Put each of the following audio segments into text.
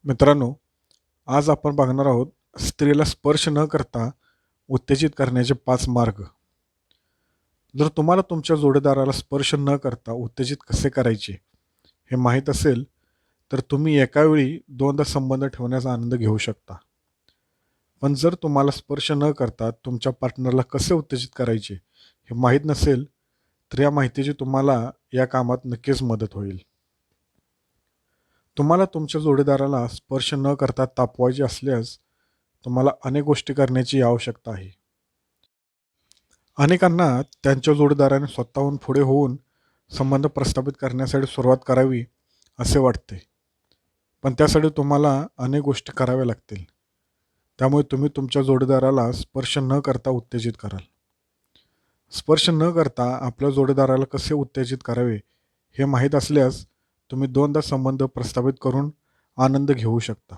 मित्रांनो, आज आपण बघणार आहोत स्त्रीला स्पर्श न करता उत्तेजित करण्याचे 5 मार्ग. जर तुम्हाला तुमच्या जोडीदाराला स्पर्श न करता उत्तेजित कसे करायचे हे माहीत असेल, तर तुम्ही एका वेळी 2दा संबंध ठेवण्याचा आनंद घेऊ शकता. पण जर तुम्हाला स्पर्श न करता तुमच्या पार्टनरला कसे उत्तेजित करायचे हे माहीत नसेल, तर या माहितीची तुम्हाला या कामात नक्कीच मदत होईल. तुम्हाला तुमच्या जोडीदाराला स्पर्श न करता तापवायचे असल्यास तुम्हाला अनेक गोष्टी करण्याची आवश्यकता आहे. अनेकांना त्यांच्या जोडीदाराने स्वतःहून पुढे होऊन संबंध प्रस्थापित करण्यासाठी सुरुवात करावी असे वाटते. पण त्यासाठी तुम्हाला अनेक गोष्टी कराव्या लागतील. त्यामुळे तुम्ही तुमच्या जोडीदाराला स्पर्श न करता उत्तेजित कराल. स्पर्श न करता आपल्या जोडीदाराला कसे उत्तेजित करावे हे माहीत असल्यास तुम्ही 2दा संबंध प्रस्थापित करून आनंद घेऊ शकता.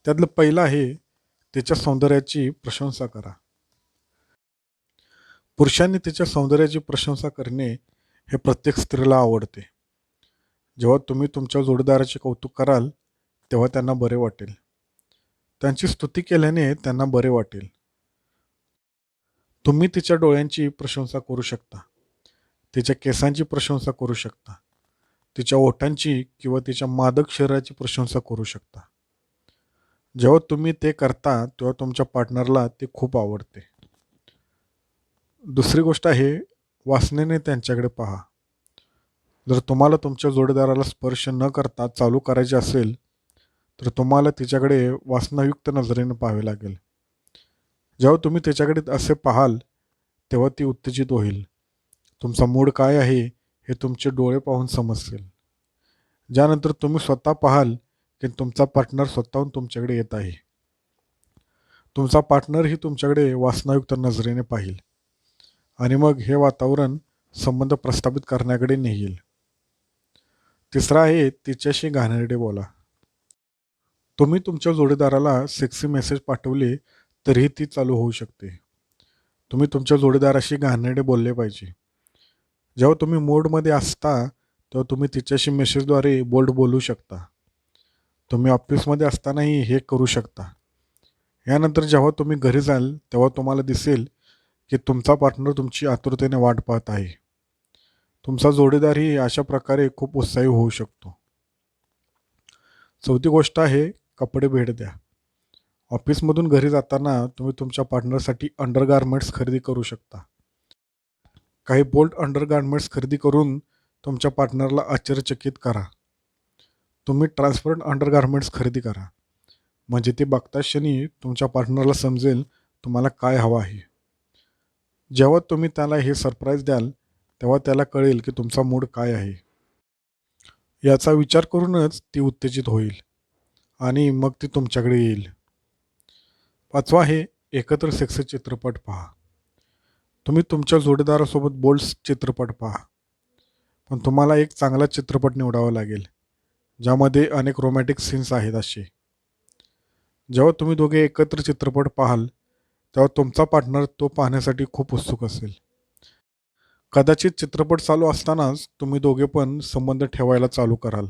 त्यातलं पहिलं आहे, तिच्या सौंदर्याची प्रशंसा करा. पुरुषांनी तिच्या सौंदर्याची प्रशंसा करणे हे प्रत्येक स्त्रीला आवडते. जेव्हा तुम्ही तुमच्या जोडीदाराचे कौतुक कराल तेव्हा त्यांना बरे वाटेल. त्यांची स्तुती केल्याने त्यांना बरे वाटेल. तुम्ही तिच्या डोळ्यांची प्रशंसा करू शकता, तिच्या केसांची प्रशंसा करू शकता, तिच्या ओठांची किंवा तिच्या मादक शरीराची प्रशंसा करू शकता. जेव्हा तुम्ही ते करता तेव्हा तुमच्या पार्टनरला ते खूप आवडते. दुसरी गोष्ट आहे, वासनेने त्यांच्याकडे पहा. जर तुम्हाला तुमच्या जोडीदाराला स्पर्श न करता चालू करायचे असेल, तर तुम्हाला तिच्याकडे वासनायुक्त नजरेने पाहावे लागेल. जेव्हा तुम्ही तिच्याकडे असे पाहाल तेव्हा ती उत्तेजित होईल. तुमचा मूड काय आहे हे तुमचे डोळे पाहून समजेल. ज्यानंतर तुम्ही स्वतः पाहाल की तुमचा पार्टनर स्वतःहून तुमच्याकडे येत आहे. तुमचा पार्टनरही तुमच्याकडे वासनायुक्त नजरेने पाहील आणि मग हे वातावरण संबंध प्रस्थापित करण्याकडे नेईल. तिसरा आहे, तिच्याशी घाणेरडे बोला. तुम्ही तुमच्या जोडीदाराला सेक्सी मेसेज पाठवले तरीही ती चालू होऊ शकते. तुम्ही तुमच्या जोडीदाराशी घाणेरडे बोलले पाहिजे. जेव्हा तुम्ही मूडमध्ये असता तेव्हा तुम्ही तिच्याशी मेसेजद्वारे बोल्ड बोलू शकता. तुम्ही ऑफिसमध्ये असतानाही हे करू शकता. यानंतर जेव्हा तुम्ही घरी जाल तेव्हा तुम्हाला दिसेल की तुमचा पार्टनर तुमची आतुरतेने वाट पाहत आहे. तुमचा जोडीदारही अशा प्रकारे खूप उत्साही होऊ शकतो. चौथी गोष्ट आहे, कपडे भेट द्या. ऑफिसमधून घरी जाताना तुम्ही तुमच्या पार्टनरसाठी अंडरगारमेंट्स खरेदी करू शकता. काही बोल्ड अंडरगारमेंट्स खरेदी करून तुमच्या पार्टनरला आश्चर्यचकित करा. तुम्ही ट्रान्सपरंट अंडरगारमेंट्स खरेदी करा. म्हणजे ते बघताच क्षणी तुमच्या पार्टनरला समजेल तुम्हाला काय हवं आहे. जेव्हा तुम्ही त्याला हे सरप्राईज द्याल तेव्हा त्याला कळेल की तुमचा मूड काय आहे. याचा विचार करूनच ती उत्तेजित होईल आणि मग ती तुमच्याकडे येईल. 5वा आहे, एकत्र सेक्सी चित्रपट पहा. तुम्ही तुमच्या जोडीदारासोबत बोल्ड चित्रपट पहा. पण तुम्हाला एक चांगला चित्रपट निवडावा लागेल ज्यामध्ये अनेक रोमॅन्टिक सीन्स आहेत असे. जेव्हा तुम्ही दोघे एकत्र चित्रपट पाहाल तेव्हा तुमचा पार्टनर तो पाहण्यासाठी खूप उत्सुक असेल. कदाचित चित्रपट चालू असतानाच तुम्ही दोघे पण संबंध ठेवायला चालू कराल.